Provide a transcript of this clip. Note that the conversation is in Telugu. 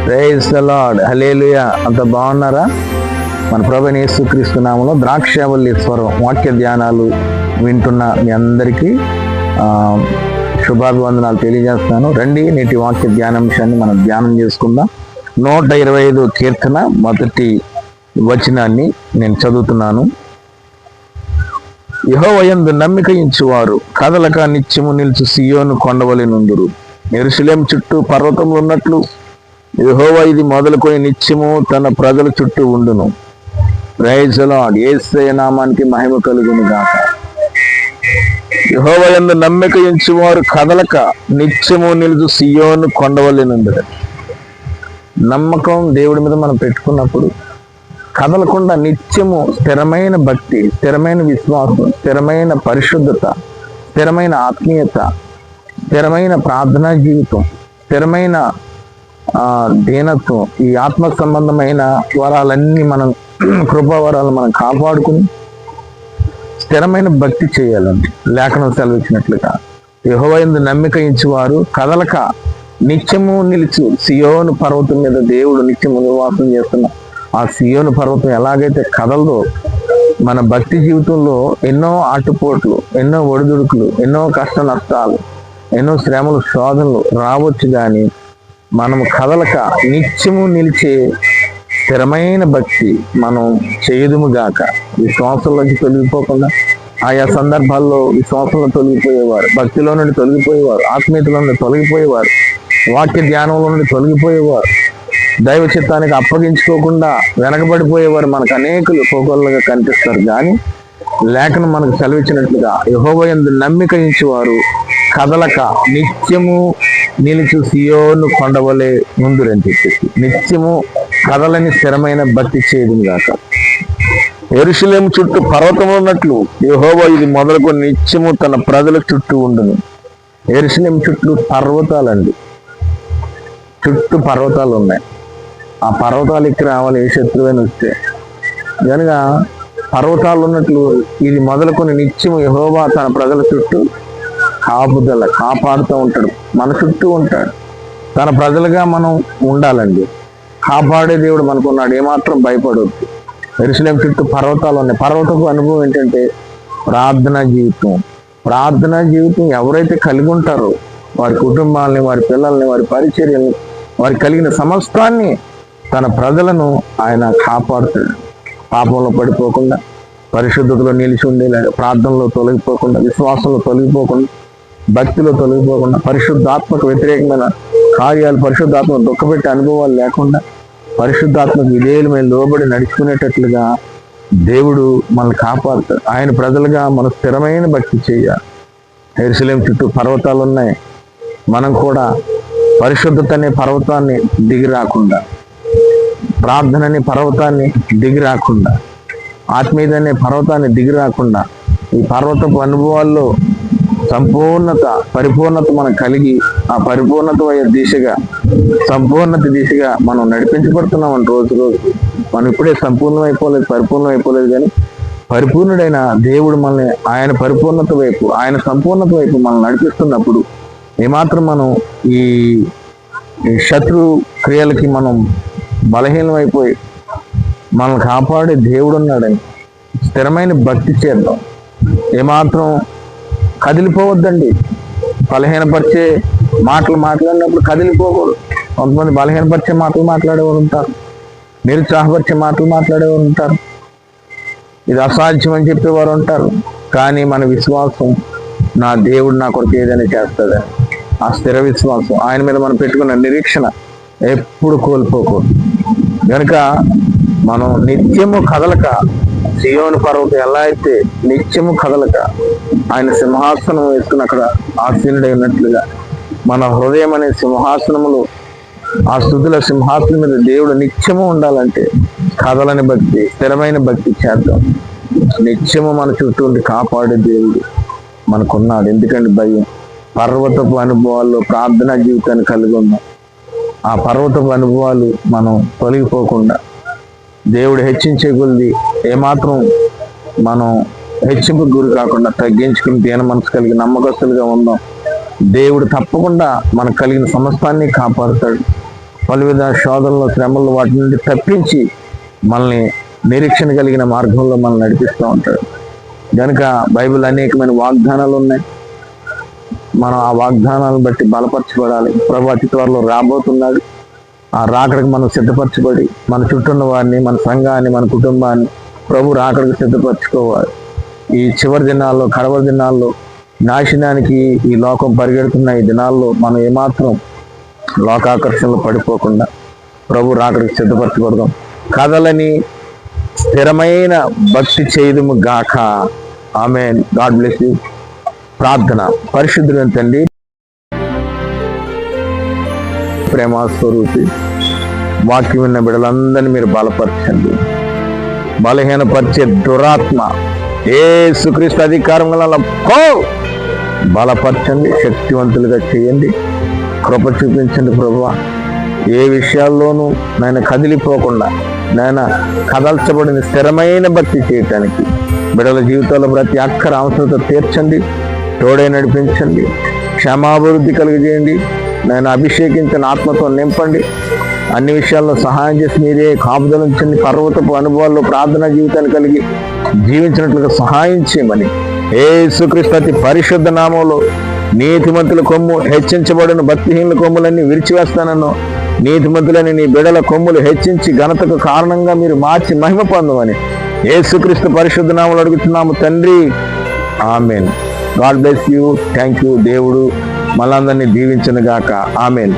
ప్రైజ్ ది లార్డ్, హల్లెలూయా. అంత బాగున్నారా? మన ప్రభువైన యేసుక్రీస్తు నామములో ద్రాక్షావల్లి స్వరం వాక్య ధ్యానాలు వింటున్న మీ అందరికీ శుభాభివందనాలు తెలియజేస్తున్నాను. రండి, నేటి వాక్య ధ్యానాంశాన్ని మనం ధ్యానం చేసుకుందాం. 125 కీర్తన మొదటి వచనాన్ని నేను చదువుతున్నాను. యెహోవాయందు నమ్మిక ఉంచువారు కదలక నిత్యము నిలుచు సియోను కొండవలె నుందురు. యెరూషలేము చుట్టూ పర్వతములు ఉన్నట్లు యెహోవా ఇది మొదలుకొని నిత్యము తన ప్రజల చుట్టూ ఉండును. Praise the lord. యేసయ్య నామానికి మహిమ కలుగును గాక. యెహోవాయందు నమ్మిక ఉంచువారు కదలక నిత్యము నిలుచు సియోను కొండవలె నుందురు. నమ్మకం దేవుడి మీద మనం పెట్టుకున్నప్పుడు కదలకుండా నిత్యము స్థిరమైన భక్తి, స్థిరమైన విశ్వాసం, స్థిరమైన పరిశుద్ధత, స్థిరమైన ఆత్మీయత, స్థిరమైన ప్రార్థనా జీవితం, స్థిరమైన దీనత్వం, ఈ ఆత్మ సంబంధమైన వరాలన్నీ మనం కృపావరాలు మనం కాపాడుకుని స్థిరమైన భక్తి చేయాలండి. లేఖనం సెలవిచ్చినట్లుగా యెహోవాయందు నమ్మిక ఉంచువారు కదలక నిత్యము నిలిచి సియోను పర్వతం మీద దేవుడు నిత్యము నివాసం చేస్తున్న ఆ సియోను పర్వతం ఎలాగైతే కదలదో, మన భక్తి జీవితంలో ఎన్నో ఆటుపోట్లు, ఎన్నో ఒడిదుడుకులు, ఎన్నో కష్ట నష్టాలు, ఎన్నో శ్రమలు, శోధనలు రావచ్చు, కానీ మనము కదలక నిత్యము నిలిచే స్థిరమైన భక్తి మనం చేయదుముగాక. విశ్వాసంలోకి తొలగిపోకుండా, ఆయా సందర్భాల్లో విశ్వాసంలో తొలగిపోయేవారు, భక్తిలో నుండి తొలగిపోయేవారు, ఆత్మీయతలో నుండి తొలగిపోయేవారు, వాక్య ధ్యానంలో నుండి తొలగిపోయేవారు, దైవ చిత్తానికి అప్పగించుకోకుండా వెనకబడిపోయేవారు మనకు అనేకులు పోగొల్లుగా కనిపిస్తారు. కానీ లేఖనం మనకు సెలవిచ్చినట్లుగా యెహోవాయందు నమ్మిక ఉంచువారు కదలక నిత్యము నిలుచు సియోను కొండవలె నుందురని చెప్పేసి నిత్యము కదలని స్థిరమైన భక్తి చేయడం గాక. యెరూషలేము చుట్టూ పర్వతం ఉన్నట్లు యెహోవా ఇది మొదలుకొని నిత్యము తన ప్రజల చుట్టూ ఉండును. యెరూషలేము చుట్టూ పర్వతాలండి, చుట్టూ పర్వతాలు ఉన్నాయి. ఆ పర్వతాలు ఎక్కి రావాలి ఏ శత్రువైన వస్తే. కనుక పర్వతాలు ఉన్నట్లు ఇది మొదలుకొని నిత్యము యెహోవా తన ప్రజల చుట్టూ కాపుదల కాపాడుతూ ఉంటాడు, మన చుట్టూ ఉంటాడు. తన ప్రజలుగా మనం ఉండాలండి. కాపాడే దేవుడు మనకున్నాడు, ఏమాత్రం భయపడవద్దు. యెరూషలేము చుట్టూ పర్వతాలు ఉన్నాయి. పర్వతపు అనుభవం ఏంటంటే ప్రార్థనా జీవితం. ప్రార్థనా జీవితం ఎవరైతే కలిగి ఉంటారో వారి కుటుంబాలని, వారి పిల్లల్ని, వారి పరిచర్యల్ని, వారి కలిగిన సమస్తాన్ని, తన ప్రజలను ఆయన కాపాడుతాడు. పాపంలో పడిపోకుండా, పరిశుద్ధతలో నిలిచి ఉండి, ప్రార్థనలో తొలగిపోకుండా, విశ్వాసంలో తొలగిపోకుండా, భక్తిలో తొలగిపోకుండా, పరిశుద్ధాత్మకు వ్యతిరేకమైన కార్యాలు, పరిశుద్ధాత్మ దుఃఖపెట్టే అనుభవాలు లేకుండా, పరిశుద్ధాత్మకు విధేయులమైన లోబడి నడుచుకునేటట్లుగా దేవుడు మనల్ని కాపాడుతాడు. ఆయన ప్రజలుగా మన స్థిరమైన భక్తి చేయాలి. యెరూషలేము చుట్టూ పర్వతాలు ఉన్నాయి. మనం కూడా పరిశుద్ధత అనే పర్వతాన్ని దిగి రాకుండా, ప్రార్థన అనే పర్వతాన్ని దిగి రాకుండా, ఆత్మీయత అనే పర్వతాన్ని దిగి రాకుండా, ఈ పర్వతపు అనుభవాల్లో సంపూర్ణత, పరిపూర్ణత మనం కలిగి ఆ పరిపూర్ణత అయ్యే దిశగా, సంపూర్ణత దిశగా మనం నడిపించబడుతున్నాం. రోజు రోజు మనం ఇప్పుడే సంపూర్ణం అయిపోలేదు, పరిపూర్ణం అయిపోలేదు, కానీ పరిపూర్ణుడైన దేవుడు మనల్ని ఆయన పరిపూర్ణత వైపు, ఆయన సంపూర్ణత వైపు మనం నడిపిస్తున్నప్పుడు ఏమాత్రం మనం ఈ శత్రు క్రియలకి మనం బలహీనం అయిపోయి మనల్ని కాపాడే దేవుడు ఉన్నాడని స్థిరమైన భక్తి చేద్దాం. ఏమాత్రం కదిలిపోవద్దండి. బలహీనపరిచే మాటలు మాట్లాడినప్పుడు కదిలిపోకూడదు. కొంతమంది బలహీనపరిచే మాటలు మాట్లాడేవారు ఉంటారు, నిరుత్సాహపరిచే మాటలు మాట్లాడేవారు ఉంటారు, ఇది అసాధ్యం అని చెప్పేవారు ఉంటారు. కానీ మన విశ్వాసం, నా దేవుడు నా కొరకు ఏదైనా చేస్తాడని ఆ స్థిర విశ్వాసం, ఆయన మీద మనం పెట్టుకున్న నిరీక్షణ ఎప్పుడు కోల్పోకూడదు. కనుక మనం నిత్యము కదలక, సియోను పర్వతం ఎలా అయితే నిత్యము కదలక ఆయన సింహాసనం వేసుకుని అక్కడ ఆసీనుడై ఉన్నట్లుగా మన హృదయం అనే సింహాసనములు, ఆ స్తుతుల సింహాసనం మీద దేవుడు నిత్యము ఉండాలంటే కదలని భక్తి, స్థిరమైన భక్తి చేద్దాం. నిత్యము మన చుట్టూ ఉండి కాపాడే దేవుడు మనకున్నాడు. ఎందుకంటే భయం. పర్వతపు అనుభవాల్లో ప్రార్థనా జీవితాన్ని కలిగి ఉన్నాం. ఆ పర్వతపు అనుభవాలు మనం తొలగిపోకుండా, దేవుడు హెచ్చించే కొద్ది ఏమాత్రం మనం హెచ్చింపుకు గురి కాకుండా తగ్గించుకుని దీన మనసు కలిగి నమ్మకస్తులుగా ఉందాం. దేవుడు తప్పకుండా మనకు కలిగిన సమస్తాన్ని కాపాడుతాడు. పలువిధ శోధనలు, శ్రమలు వాటి నుండి తప్పించి మనల్ని నిరీక్షణ కలిగిన మార్గంలో మనల్ని నడిపిస్తూ ఉంటాడు. కనుక బైబిల్ అనేకమైన వాగ్దానాలు ఉన్నాయి. మనం ఆ వాగ్దానాలను బట్టి బలపరచబడాలి. ప్రభు అతి త్వరలో రాబోతున్నాడు. ఆ రాకడికి మనం సిద్ధపరచబడి మన చుట్టూ ఉన్న వారిని, మన సంఘాన్ని, మన కుటుంబాన్ని ప్రభు రాకడికి సిద్ధపరచుకోవాలి. ఈ చివరి దినాల్లో, కడవరి దినాల్లో, నాశనానికి ఈ లోకం పరిగెడుతున్న ఈ దినాల్లో మనం ఏమాత్రం లోకాకర్షణలో పడిపోకుండా ప్రభు రాకడికి సిద్ధపరచబడదాం. కథలని స్థిరమైన భక్తి చేయదుము గాక. ఆమేన్. God bless you. ప్రార్థన. పరిశుద్ధుడైన తండ్రి, ప్రేమ స్వరూపి, వాక్యం విన్న బిడ్డలందరినీ మీరు బలపరచండి. బలహీనపరిచే దురాత్మ యేసుక్రీస్తు అధికారం గల బలపరచండి, శక్తివంతులుగా చేయండి, కృప చూపించండి ప్రభువా. ఏ విషయాల్లోనూ నేను కదిలిపోకుండా నేను కదల్చబడిన స్థిరమైన భక్తి చేయటానికి బిడ్డల జీవితాల్లో ప్రతి అక్కర అవసరత తీర్చండి, తోడే నడిపించండి, క్షమాభివృద్ధి కలిగజేయండి. నేను అభిషేకించిన ఆత్మతో నింపండి. అన్ని విషయాల్లో సహాయం చేసి మీరే కాపుదల ఉంచండి. పర్వతపు అనుభవాల్లో ప్రార్థనా జీవితాన్ని కలిగి జీవించినట్లుగా సహాయం చేయమని యేసుక్రీస్తు అతి పరిశుద్ధ నామంలో నీతిమంతుల కొమ్ము హెచ్చించబడిన భక్తిహీనుల కొమ్ములన్నీ విరిచివేస్తానను. నీతిమంతులని నీ బిడల కొమ్ములు హెచ్చించి ఘనతకు కారణంగా మీరు మార్చి మహిమ పొందమని యేసుక్రీస్తు పరిశుద్ధ నామములో అడుగుతున్నాము తండ్రి. Amen. God bless you. Thank you. దేవుడు మనందరినీ దీవించును గాక. ఆమెన్.